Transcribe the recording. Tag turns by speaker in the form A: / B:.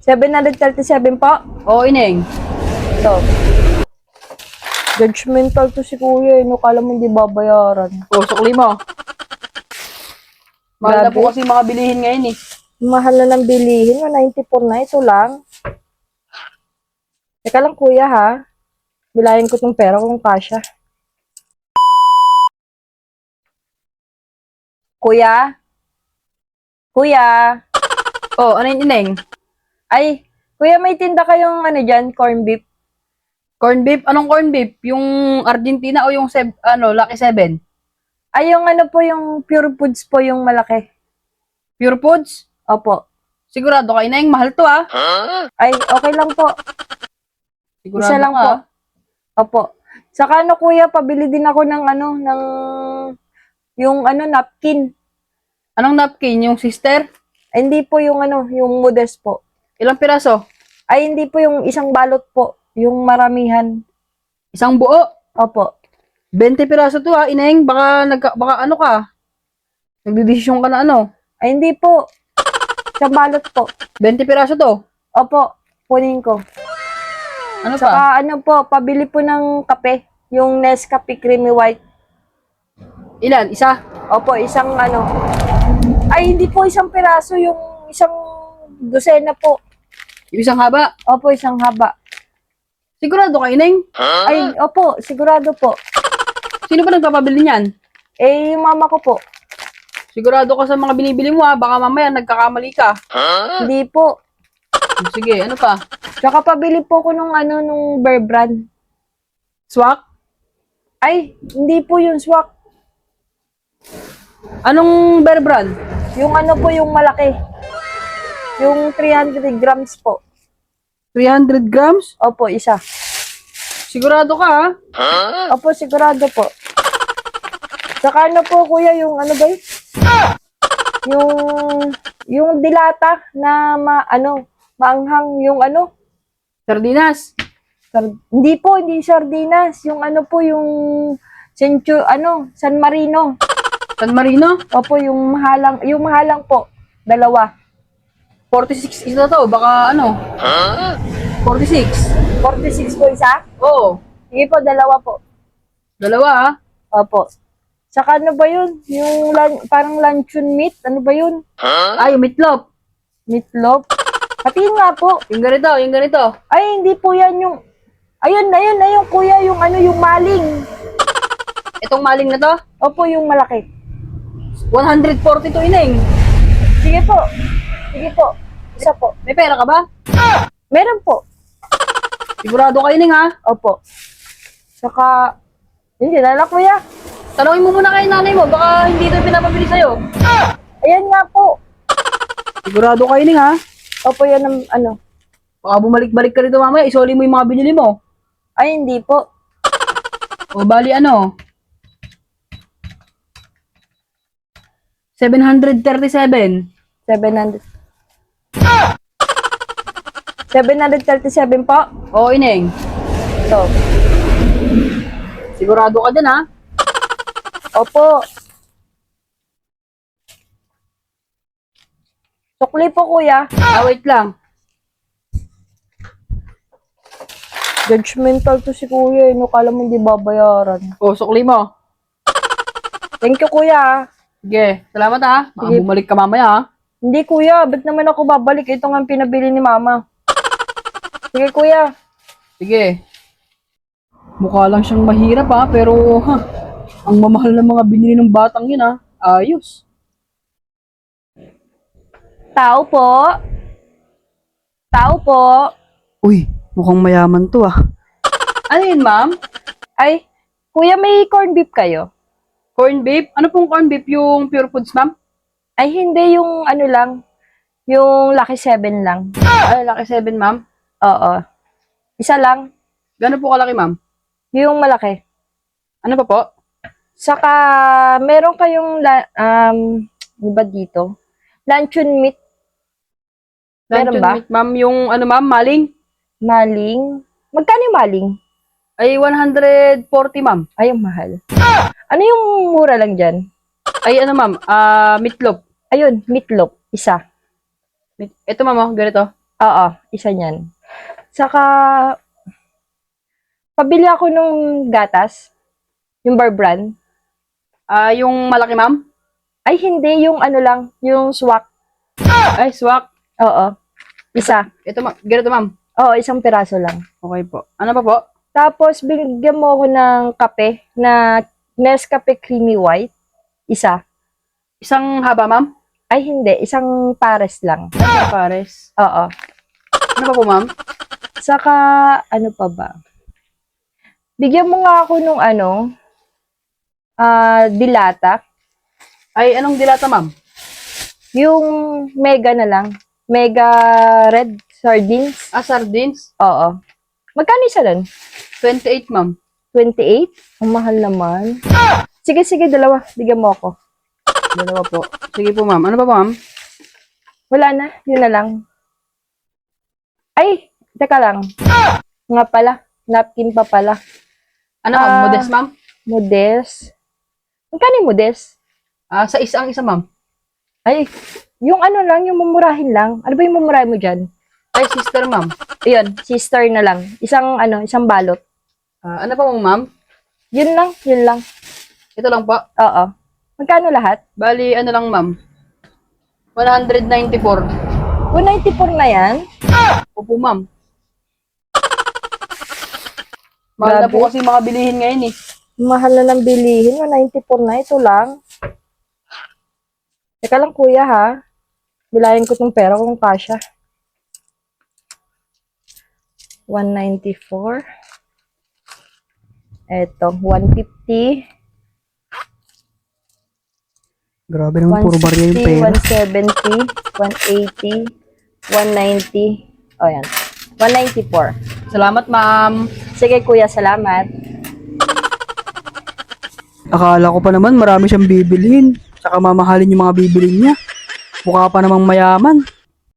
A: 737 po?
B: Oo, Ineng.
A: Ito. Judgmental to si kuya, no? Kala mo hindi babayaran.
B: O, sukli mo. Mahal na
A: Grabe.
B: po kasi mga bilihin ngayon eh.
A: Mahal na ng bilihin, 194 na, ito lang. Teka lang kuya ha. Bilayin ko tong pera kung kasya. Kuya? Kuya?
B: Oh, ano yun, Ineng?
A: Ay, kuya may tinda kayong ano dyan, corn beef?
B: Corn beef? Anong corn beef? Yung Argentina o yung Lucky 7?
A: Ay, yung ano po, yung Pure Foods po yung malaki.
B: Pure Foods?
A: Opo.
B: Sigurado ka, Ineng. Mahal to ah.
A: Ay, okay lang po.
B: Sigurado
A: Isa lang
B: ka
A: po.
B: ah.
A: Opo. Saka ano kuya, pabili din ako ng ano, ng yung ano, napkin.
B: Anong napkin? Yung sister?
A: Ay, hindi po yung ano, yung modest po.
B: Ilang piraso?
A: Ay, hindi po yung isang balot po. Yung maramihan.
B: Isang buo.
A: Opo.
B: 20 piraso to ah, Ineng. Baka ano ka. Nagdidesisyon ka na ano.
A: Ay, hindi po. Isang balot po.
B: 20 piraso to.
A: Opo. Kunin ko.
B: Ano pa?
A: Saka ano po, pabili po ng kape. Yung Nescafe Creamy White.
B: Ilan? Isa?
A: Opo, isang ano. Ay, hindi po isang piraso. Yung isang dosena po.
B: Yung isang haba?
A: Opo, isang haba.
B: Sigurado ka, Ineng?
A: Ay, opo, sigurado po.
B: Sino ba nagpapabili niyan?
A: Eh, yung mama ko po.
B: Sigurado ka sa mga binibili mo ah. Baka mamaya nagkakamali ka.
A: Hindi po.
B: Sige, ano pa?
A: Tsaka pabili po ko nung ano, nung Bear Brand.
B: Swak?
A: Ay, hindi po yung swak.
B: Anong bear brand?
A: Yung ano po, yung malaki. Yung 300 grams po.
B: 300 grams?
A: Opo, isa.
B: Sigurado ka ah.
A: Opo, sigurado po. Saka ano po, kuya, yung ano ba yun? Yung dilata na maanghang yung ano.
B: Sardinas?
A: Hindi po, hindi sardinas. Yung ano po, yung San Marino.
B: San Marino?
A: Opo, yung mahalang po. Dalawa.
B: 46 isa to. Baka ano? 46?
A: 46 po isa?
B: Oo.
A: Sige po, dalawa po.
B: Dalawa ah.
A: Opo. Saka ano ba yun? Yung parang luncheon meat? Ano ba yun?
B: Ay, yung meatloaf.
A: Meatloaf? Hatiin nga po.
B: Yung ganito, yung ganito.
A: Ay, hindi po yan yung... Ayun, kuya, yung ano, yung maling.
B: Itong maling na to?
A: Opo, yung malaki.
B: 142 Ineng.
A: Sige po. Sige po. Isa po.
B: May pera ka ba?
A: Meron po.
B: Sigurado ka Ineng ha?
A: Opo. Saka... Hindi na lang, kuya.
B: Tanungin mo muna kay nanay mo. Baka hindi ito pinapabili sa'yo.
A: Ayan nga po.
B: Sigurado ka Ineng ha?
A: Opo, yan ang ano.
B: Baka bumalik-balik ka rito mamaya. Isoli mo yung mga binili mo.
A: Ay, hindi po.
B: O bali ano? 737.
A: 700. 737 po.
B: Oo, Ineng.
A: Ito.
B: Sigurado ka dyan, ha?
A: Opo. Sukli po, kuya.
B: Wait lang.
A: Judgmental to si kuya. No, kala mo hindi babayaran.
B: O, sukli mo.
A: Thank you, kuya.
B: Sige, salamat ha. Baka
A: Sige.
B: bumalik ka mamaya, ha?
A: Hindi, kuya. Ba't naman ako babalik? Ito nga ang pinabili ni mama. Sige, kuya.
B: Sige. Mukha lang siyang mahirap, ha? Pero, ang mamahal ng mga binili ng batang yun, ha? Ayos.
A: Tao po. Tao po.
B: Uy, mukhang mayaman to, ah. Ano yun, ma'am?
A: Ay, kuya, may corned beef kayo?
B: Corn beef? Ano pong corn beef? Yung Pure Foods, ma'am?
A: Ay, hindi yung ano lang. Yung Lucky 7 lang.
B: Ay, Lucky 7, ma'am.
A: Oo. Isa lang.
B: Gano'n po kalaki, ma'am?
A: Yung malaki.
B: Ano pa po?
A: Saka, meron kayong, di ba dito? Luncheon meat. Meron
B: Luncheon
A: ba?
B: meat, ma'am. Yung, ano, ma'am, maling?
A: Maling. Magkano yung maling?
B: Ay, 140, ma'am.
A: Ay, ang mahal. Ano yung mura lang dyan?
B: Ay, ano, ma'am? Meatloaf.
A: Ayun, meatloaf. Isa.
B: Ito, ma'am, oh, ganito.
A: Oo, isa niyan. Saka, pabili ako nung gatas, yung Bar Brand.
B: Yung malaki, ma'am?
A: Ay, hindi, yung ano lang, yung swak.
B: Ay, swak.
A: Oo, isa.
B: Ito, ganito, ma'am.
A: Oo, isang piraso lang.
B: Okay po. Ano pa po?
A: Tapos, binigyan mo ako ng kape na Nescafe Creamy White. Isa.
B: Isang haba, ma'am?
A: Ay, hindi, isang pares lang.
B: Isang pares.
A: Oo.
B: Ano pa po, ma'am?
A: Saka, ano pa ba? Bigyan mo nga ako nung dilata.
B: Ay, anong dilata, ma'am?
A: Yung mega na lang. Mega red sardines.
B: Sardines.
A: Oo. Magkano isa doon?
B: 28, ma'am.
A: 28? Ang mahal naman. Sige, dalawa. Bigyan mo ako.
B: Dalawa po. Sige po, ma'am. Ano pa po, ma'am?
A: Wala na. Yun na lang. Ay, teka lang. Nga pala. Napkin pa pala.
B: Ano, ma'am? Modest, ma'am?
A: Modest. Magkano yung modest?
B: Sa isang isa, ma'am.
A: Ay, yung ano lang, yung mumurahin lang. Ano ba yung mumurahin mo dyan?
B: Ay, sister, ma'am.
A: Ayun, sister na lang. Isang balot.
B: Ano pa po, ma'am?
A: Yun lang.
B: Ito lang po.
A: Oo. Magkano lahat?
B: Bali, ano lang, ma'am? 194.
A: 194 na yan?
B: Opo, ma'am. Mahal na
A: Grabe.
B: po kasi mga bilihin ngayon eh.
A: Mahal na ng bilihin. 194 na. Ito lang. Teka lang, kuya, ha? Bilayan ko tong pera kung kasya. 194. Eto, 150.
B: Grabe naman, puro barya yung
A: 160, 170, 180, 190. O yan. 194.
B: Salamat, ma'am.
A: Sige, kuya, salamat.
B: Akala ko pa naman marami siyang bibilhin. Tsaka mamahalin yung mga bibilhin niya. Mukha pa namang mayaman.